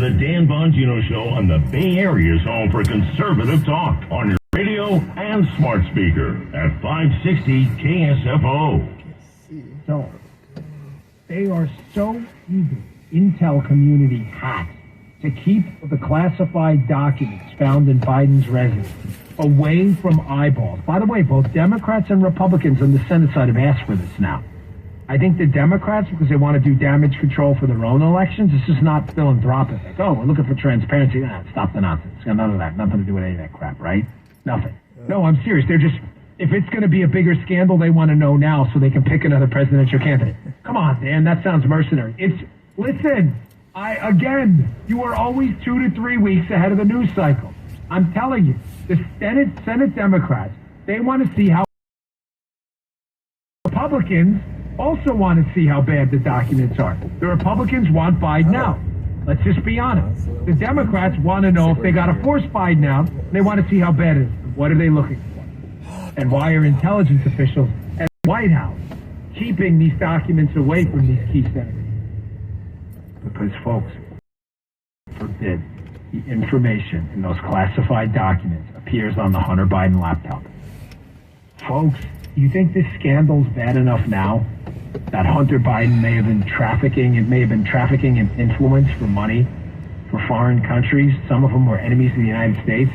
the Dan Bongino Show on the Bay Area's home for conservative talk on your radio and smart speaker at 560 KSFO. So, they are so eager, Intel community hacks, to keep the classified documents found in Biden's residence away from eyeballs. By the way, both Democrats and Republicans on the Senate side have asked for this now. I think the Democrats, because they want to do damage control for their own elections, this is not philanthropic. Like, oh, we're looking for transparency. Stop the nonsense. It's got none of that. Nothing to do with any of that crap, right? Nothing. No, I'm serious. They're just, if it's going to be a bigger scandal, they want to know now so they can pick another presidential candidate. Come on, Dan, that sounds mercenary. Listen, again, you are always 2 to 3 weeks ahead of the news cycle. I'm telling you, the Senate Democrats, they want to see how Republicans also want to see how bad the documents are. The Republicans want Biden out. Let's just be honest. The Democrats want to know if they got to force Biden out. They want to see how bad it is. What are they looking for? And why are intelligence officials at the White House keeping these documents away from these key senators? Because, folks, forbid the information in those classified documents appears on the Hunter Biden laptop. Folks, you think this scandal's bad enough now that Hunter Biden may have been trafficking in influence for money for foreign countries? Some of them were enemies of the United States.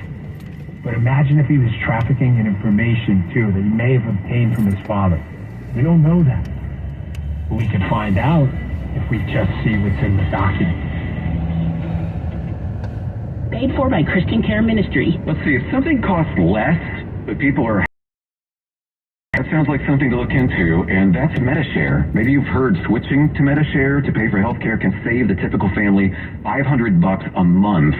But imagine if he was trafficking in information, too, that he may have obtained from his father. We don't know that. But we can find out if we just see what's in the document. Paid for by Christian Care Ministry. Let's see, if something costs less, but people are... That sounds like something to look into, and that's Medishare. Maybe you've heard switching to Medishare to pay for healthcare can save the typical family $500 a month.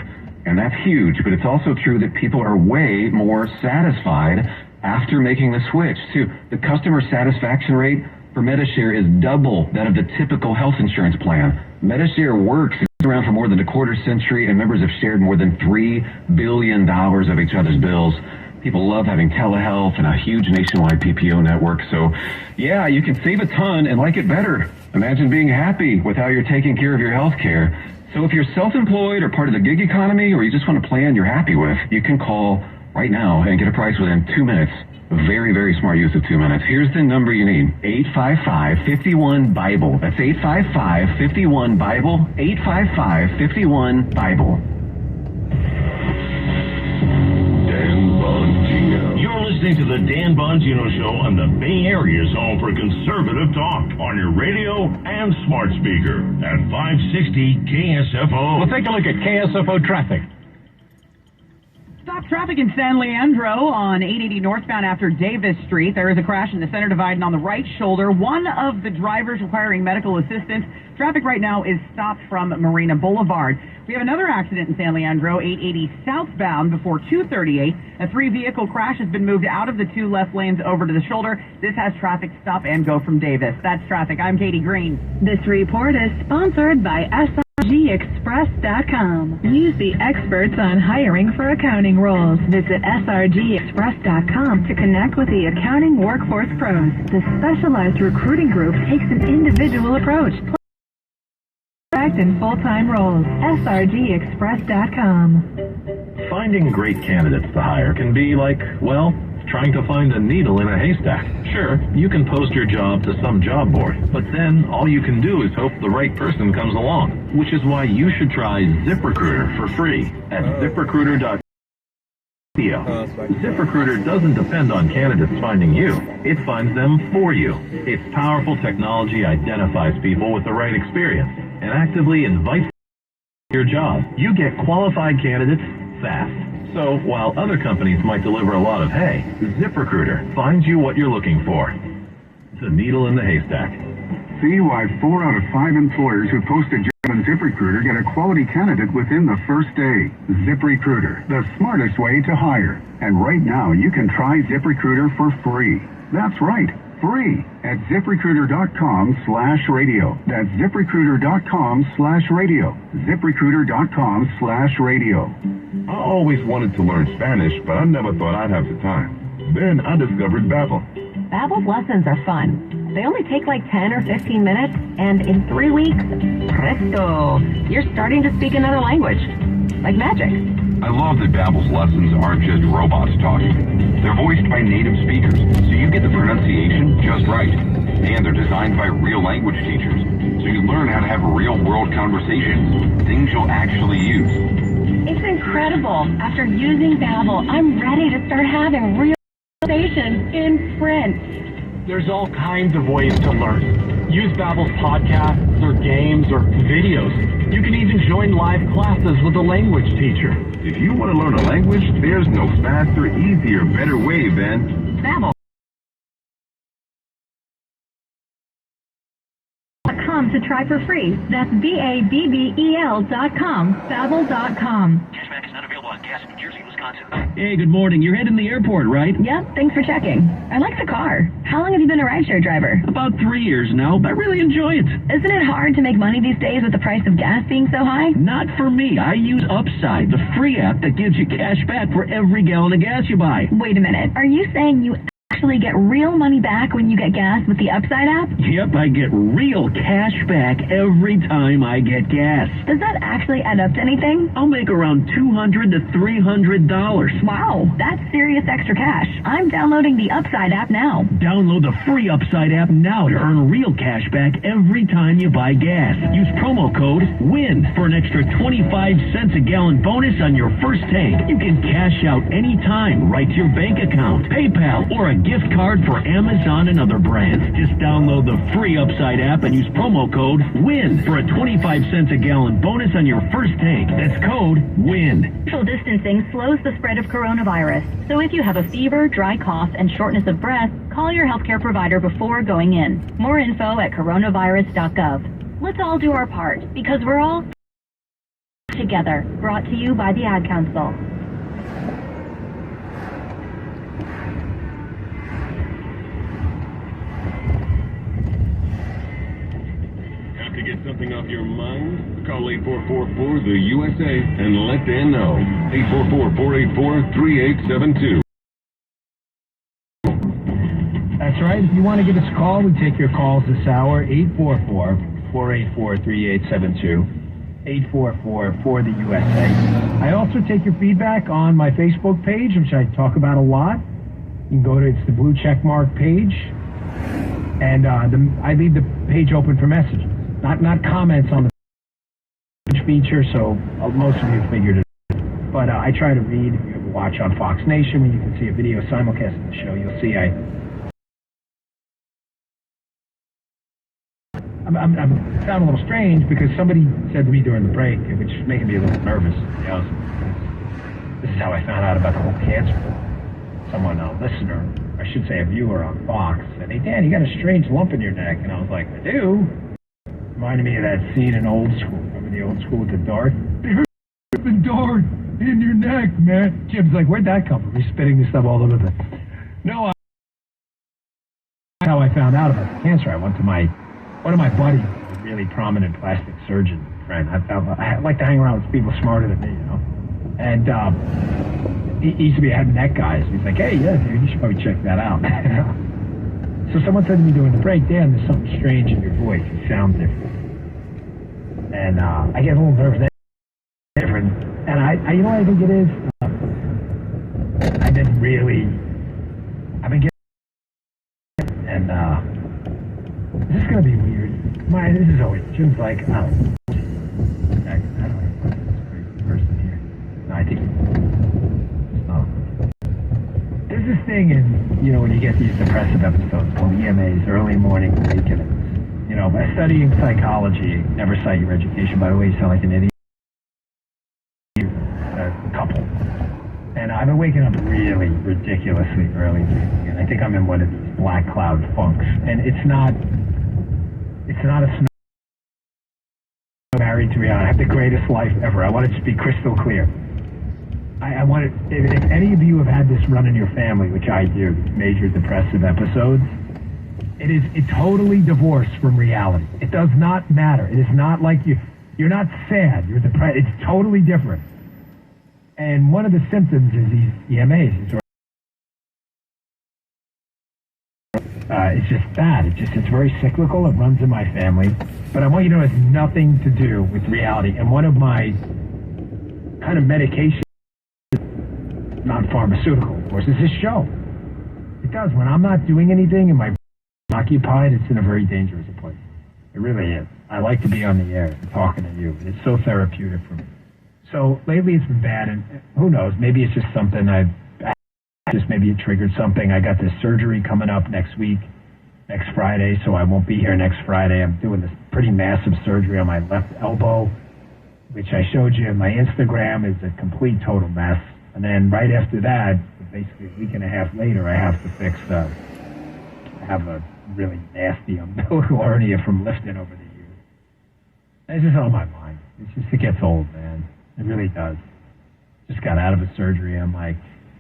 And that's huge, but it's also true that people are way more satisfied after making the switch, too. The customer satisfaction rate for Medishare is double that of the typical health insurance plan. Medishare works. It's been around for more than a quarter century, and members have shared more than $3 billion of each other's bills. People love having telehealth and a huge nationwide PPO network. So, yeah, you can save a ton and like it better. Imagine being happy with how you're taking care of your health care. So if you're self-employed or part of the gig economy, or you just want a plan you're happy with, you can call right now and get a price within 2 minutes. Very, very smart use of 2 minutes. Here's the number you need. 855-51-BIBLE. That's 855-51-BIBLE. 855-51-BIBLE. You're listening to the Dan Bongino Show on the Bay Area's home for conservative talk on your radio and smart speaker at 560 KSFO. We'll take a look at KSFO traffic. Stop traffic in San Leandro on 880 northbound after Davis Street. There is a crash in the center divide and on the right shoulder. One of the drivers requiring medical assistance. Traffic right now is stopped from Marina Boulevard. We have another accident in San Leandro, 880 southbound before 238. A 3-vehicle crash has been moved out of the 2 left lanes over to the shoulder. This has traffic stop and go from Davis. That's traffic. I'm Katie Green. This report is sponsored by Srgexpress.com. Use the experts on hiring for accounting roles. Visit Srgexpress.com to connect with the accounting workforce pros. The specialized recruiting group takes an individual approach. In full-time roles. Srgexpress.com. Finding great candidates to hire can be like, well, trying to find a needle in a haystack. Sure, you can post your job to some job board, but then all you can do is hope the right person comes along, which is why you should try ZipRecruiter for free at ZipRecruiter.com. ZipRecruiter doesn't depend on candidates finding you. It finds them for you. Its powerful technology identifies people with the right experience and actively invites them to your job. You get qualified candidates fast. So while other companies might deliver a lot of hay, ZipRecruiter finds you what you're looking for. It's a needle in the haystack. See why 4 out of 5 employers who post a job on ZipRecruiter get a quality candidate within the first day. ZipRecruiter, the smartest way to hire. And right now, you can try ZipRecruiter for free. That's right, free at ZipRecruiter.com/radio. That's ZipRecruiter.com/radio. ZipRecruiter.com/radio. I always wanted to learn Spanish, but I never thought I'd have the time. Then I discovered Babbel. Babbel's lessons are fun. They only take like 10 or 15 minutes, and in 3 weeks, presto, you're starting to speak another language. Like magic. I love that Babbel's lessons aren't just robots talking. They're voiced by native speakers, so you get the pronunciation just right. And they're designed by real language teachers, so you learn how to have real-world conversations, things you'll actually use. It's incredible. After using Babbel, I'm ready to start having real conversations in French. There's all kinds of ways to learn. Use Babbel's podcasts or games or videos. You can even join live classes with a language teacher. If you want to learn a language, there's no faster, easier, better way than Babbel. .com to try for free. That's BABBEL.com. Babbel.com. Cashback is not available on gas in New Jersey, Wisconsin. Hey, good morning. You're heading to the airport, right? Yep, thanks for checking. I like the car. How long have you been a rideshare driver? About 3 years now. I really enjoy it. Isn't it hard to make money these days with the price of gas being so high? Not for me. I use Upside, the free app that gives you cash back for every gallon of gas you buy. Wait a minute. Are you saying you actually get real money back when you get gas with the Upside app? Yep, I get real cash back every time I get gas. Does that actually add up to anything? I'll make around $200 to $300. Wow, that's serious extra cash. I'm downloading the Upside app now. Download the free Upside app now to earn real cash back every time you buy gas. Use promo code WIN for an extra 25 cents a gallon bonus on your first tank. You can cash out anytime right to your bank account, PayPal, or a gift card for Amazon and other brands. Just download the free Upside app and use promo code WIN for a 25 cents a gallon bonus on your first tank. That's code WIN. Social distancing slows the spread of coronavirus. So if you have a fever, dry cough, and shortness of breath, call your healthcare provider before going in. More info at coronavirus.gov. Let's all do our part, because we're all together. Brought to you by the Ad Council. to get something off your mind? Call 8444 the USA and let them know. 844-484-3872. That's right. If you want to give us a call, we take your calls this hour. 844-484-3872. 844-4-the-USA. I also take your feedback on my Facebook page, which I talk about a lot. You can go to, it's the blue check mark page. And I leave the page open for messages. Not comments on the feature, so most of you figured it out. But I try to read. If you ever watch on Fox Nation, when you can see a video simulcast of the show, you'll see I sound a little strange because somebody said to me during the break, which is making me a little nervous. You know, this is how I found out about the whole cancer. Someone, a listener, I should say a viewer on Fox, said, "Hey Dan, you got a strange lump in your neck." And I was like, "I do." Reminded me of that scene in Old School. Remember the Old School with the dart? There's a dart in your neck, man. Jim's like, "Where'd that come from?" He's spitting this stuff all over the thing. No, that's how I found out about the cancer. I went to one of my buddies, a really prominent plastic surgeon friend. I like to hang around with people smarter than me, you know. And he used to be a head and neck guy. So he's like, "Hey, yeah, dude, you should probably check that out." So someone said to me during the break, "Dan, there's something strange in your voice. You sound different." And I get a little nervous. Different. And I you know what I think it is? I've been getting, and this is going to be weird. This is always, Jim's like, "Oh, I don't know, this crazy person here." No, I think, there's this thing in, you know, when you get these depressive episodes called EMAs, early morning awakenings. You know, by studying psychology, never cite your education, by the way, you sound like an idiot. Couple. And I've been waking up really ridiculously early lately, and I think I'm in one of these black cloud funks. And it's not a snow. I'm married to reality. I have the greatest life ever. I want it to be crystal clear. I want it, if any of you have had this run in your family, which I do, major depressive episodes, it's totally divorced from reality. It does not matter. It is not like you're not sad, you're depressed. It's totally different. And one of the symptoms is these EMAs. it's just bad. It's very cyclical. It runs in my family. But I want you to know it has nothing to do with reality. And one of my kind of medications, non-pharmaceutical, of course, is this show. It does. When I'm not doing anything and my brain is occupied, it's in a very dangerous place. It really is. I like to be on the air and talking to you. It's so therapeutic for me. So lately it's been bad, and who knows, maybe it's just something maybe it triggered something. I got this surgery coming up next week, next Friday, so I won't be here next Friday. I'm doing this pretty massive surgery on my left elbow, which I showed you in my Instagram is a complete total mess. And then right after that, basically a week and a half later, I have to fix I have a really nasty umbilical hernia from lifting over the years. It's just on my mind. It gets old, man. It really does. Just got out of a surgery. I'm like,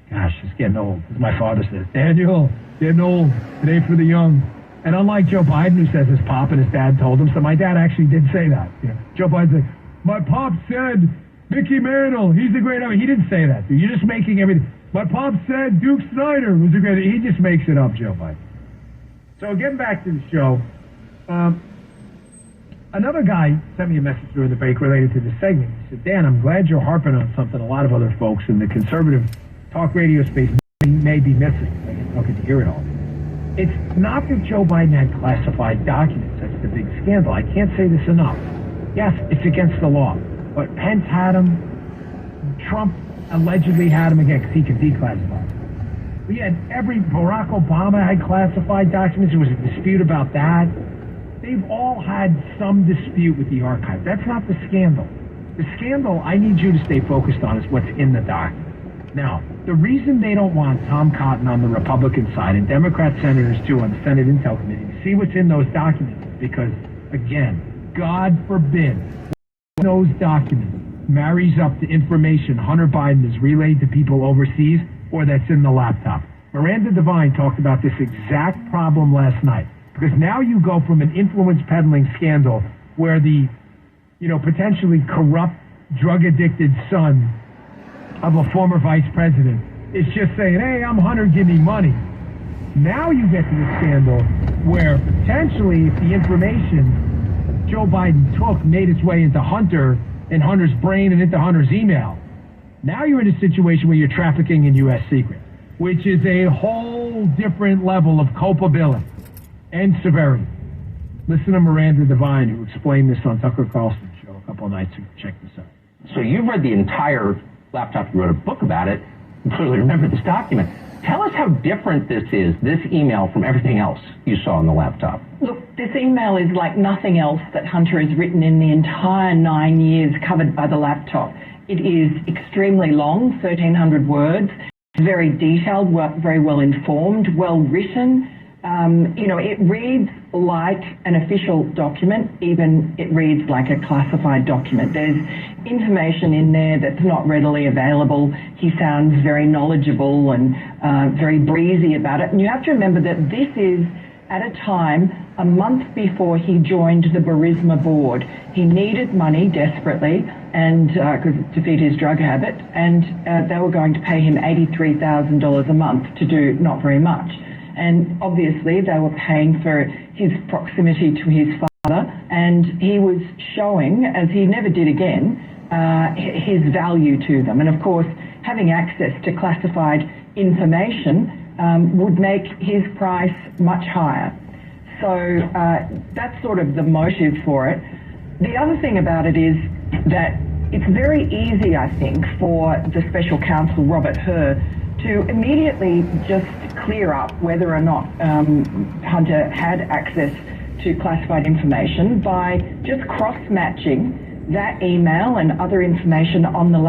gosh, it's getting old. As my father says, Daniel, getting old. It ain't for the young. And unlike Joe Biden, who says his pop and his dad told him, so my dad actually did say that. You know, Joe Biden's like, my pop said Mickey Mantle, he's the great. I mean, he didn't say that, dude. You're just making everything. My pop said Duke Snyder was the great. He just makes it up, Joe Biden. So getting back to the show, another guy sent me a message during the break related to this segment. He said, Dan, I'm glad you're harping on something a lot of other folks in the conservative talk radio space may be missing. I guess not get to hear it all. It's not that Joe Biden had classified documents. That's the big scandal. I can't say this enough. Yes, it's against the law. But Pence had them. Trump allegedly had them again because he could declassify them. We had Barack Obama had classified documents. There was a dispute about that. They've all had some dispute with the archive. That's not the scandal. The scandal I need you to stay focused on is what's in the document. Now, the reason they don't want Tom Cotton on the Republican side and Democrat senators too on the Senate Intel Committee to see what's in those documents is because, again, God forbid those documents marries up to information Hunter Biden has relayed to people overseas or that's in the laptop. Miranda Devine talked about this exact problem last night because now you go from an influence peddling scandal where the, potentially corrupt, drug-addicted son of a former vice president is just saying, hey, I'm Hunter, give me money. Now you get to the scandal where potentially if the information Joe Biden took made its way into Hunter and Hunter's brain and into Hunter's email, now you're in a situation where you're trafficking in U.S. secrets, which is a whole different level of culpability and severity. Listen to Miranda Devine, who explained this on Tucker Carlson's show a couple of nights ago. Check this out. So you've read the entire laptop. You wrote a book about it. You clearly remember this document. Tell us how different this is, this email, from everything else you saw on the laptop. Look, this email is like nothing else that Hunter has written in the entire 9 years covered by the laptop. It is extremely long, 1,300 words, very detailed, very well informed, well written. It reads like an official document, even it reads like a classified document. There's information in there that's not readily available. He sounds very knowledgeable and very breezy about it. And you have to remember that this is at a time, a month before he joined the Burisma board. He needed money desperately and to feed his drug habit, and they were going to pay him $83,000 a month to do not very much. And obviously they were paying for his proximity to his father, and he was showing, as he never did again, his value to them. And of course, having access to classified information would make his price much higher. So that's sort of the motive for it. The other thing about it is that it's very easy, I think, for the special counsel, Robert Hur, to immediately just clear up whether or not Hunter had access to classified information by just cross-matching that email and other information on the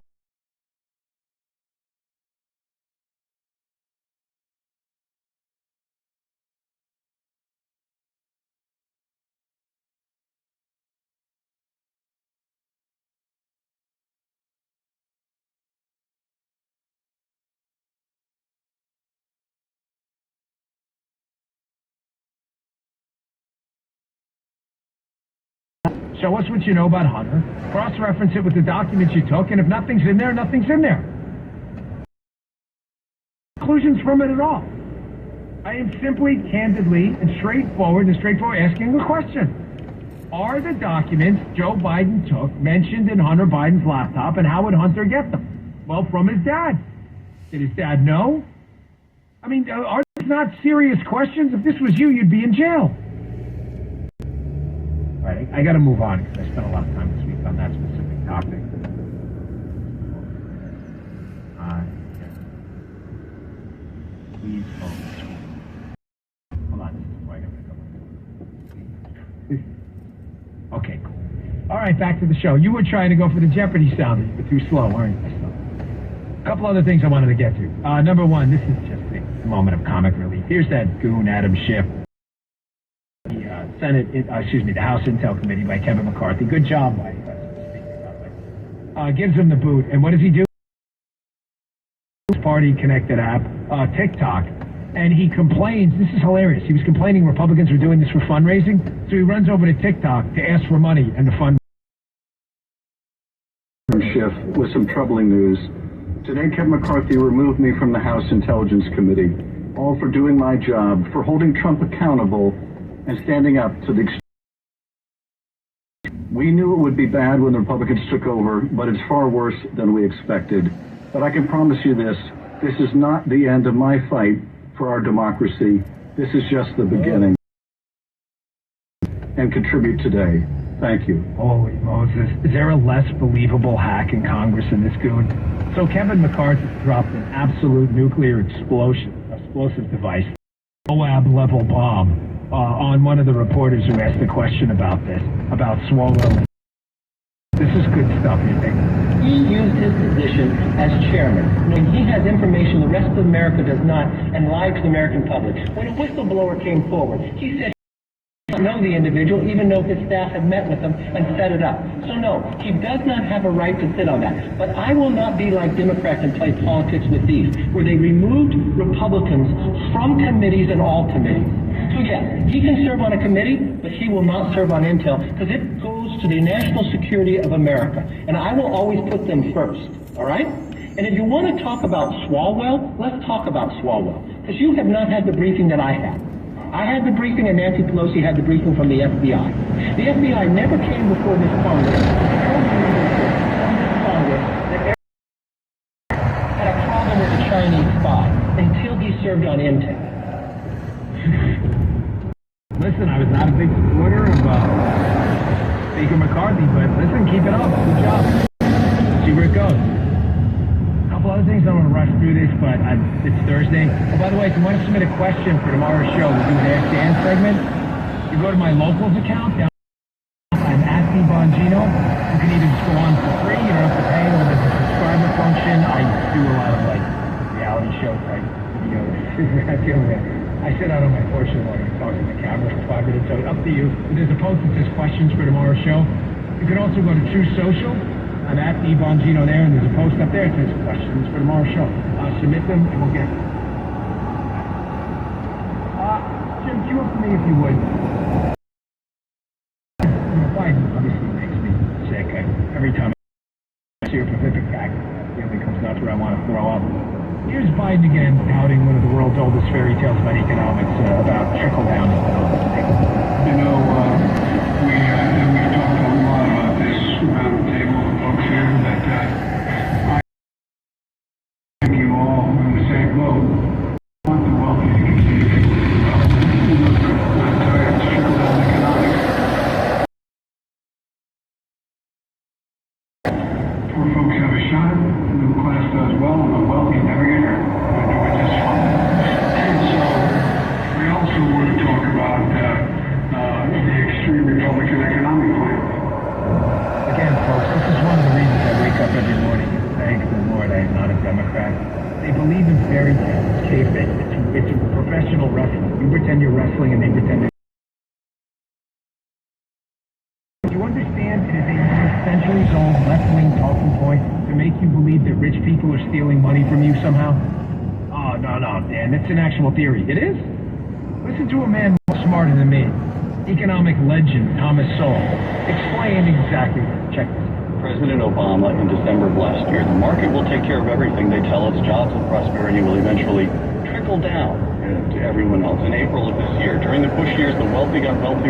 Show us what you know about Hunter. Cross-reference it with the documents you took, and if nothing's in there, nothing's in there. Conclusions from it at all. I am simply, candidly, and straightforward asking a question. Are the documents Joe Biden took mentioned in Hunter Biden's laptop, and how would Hunter get them? Well, from his dad. Did his dad know? I mean, are these not serious questions? If this was you, you'd be in jail. All right, I got to move on because I spent a lot of time this week on that specific topic. Please hold. Hold on, this is why I gotta go. Okay, cool. All right, back to the show. You were trying to go for the Jeopardy sound. You were too slow, weren't you? A couple other things I wanted to get to. Number one, this is just a moment of comic relief. Here's that goon, Adam Schiff. The House Intel Committee by Kevin McCarthy. Good job by gives him the boot. And what does he do? Party connected app, TikTok. And he complains, this is hilarious, he was complaining Republicans were doing this for fundraising, so he runs over to TikTok to ask for money and the fund. Schiff, with some troubling news. Today, Kevin McCarthy removed me from the House Intelligence Committee, all for doing my job, for holding Trump accountable and standing up to the extreme. We knew it would be bad when the Republicans took over, but it's far worse than we expected. But I can promise you this is not the end of my fight for our democracy. This is just the beginning. And contribute today. Thank you. Holy Moses. Is there a less believable hack in Congress than this goon? So Kevin McCarthy dropped an absolute nuclear explosive device, Moab-level bomb, on one of the reporters who asked a question about this, about Swalwell. This is good stuff, you think? He used his position as chairman, knowing he has information the rest of America does not, and lied to the American public. When a whistleblower came forward, he said he did not know the individual, even though his staff had met with him and set it up. So no, he does not have a right to sit on that. But I will not be like Democrats and play politics with these, where they removed Republicans from committees and all committees. So yeah, he can serve on a committee, but he will not serve on Intel, because it goes to the national security of America. And I will always put them first, all right? And if you want to talk about Swalwell, let's talk about Swalwell, because you have not had the briefing that I had. I had the briefing, and Nancy Pelosi had the briefing from the FBI. The FBI never came before this Congress that had a problem with the Chinese spy until he served on Intel. Listen, I was not a big supporter of Speaker McCarthy, but listen, keep it up. Good job. See where it goes. A couple other things. I don't want to rush through this, but it's Thursday. Oh, by the way, if you want to submit a question for tomorrow's show, we'll do the Ask Dan segment. You go to my locals account. Down I'm at @DBongino. You can either just go on for free, you don't have to pay, or there's a subscriber function. I do a lot of reality show type videos. I sit out on my porch and I talk to the camera for 5 minutes, so up to you. But there's a post that says questions for tomorrow's show. You can also go to True Social. I'm at DBongino there, and there's a post up there that says questions for tomorrow's show. Submit them, and we'll get them. Jim, cue up for me if you would. Biden obviously makes me sick. Every time I see a prolific fact, it really comes nuts where I want to throw up. Here's Biden again touting one of the world's oldest fairy tales about economics, about trickle-down. You know, we talked a lot about this around the table of folks here that I think you all in the same boat. I want the wealthy to continue to do well. I'm tired of trickle-down economics. Poor folks have a shot, the middle class does well, and the wealthy never get hurt. They're doing just fine. And so, we also want to talk about the extreme Republican economic plan. Again, folks, this is one of the reasons I wake up every morning and thank the Lord I am not a Democrat. They believe in fairy tales, kayfabe. It's professional wrestling. You pretend you're wrestling and they pretend Do you understand it is a centuries-old left-wing talking point to make you believe that rich people are stealing money from you somehow? Oh, no, Dan, it's an actual theory. It is? Listen to a man more smarter than me. Economic legend Thomas Sowell. Explain exactly this. Check this. President Obama in December of last year, the market will take care of everything they tell us. Jobs and prosperity will eventually trickle down. to everyone else. In April of this year, during the Bush years, the wealthy got wealthier.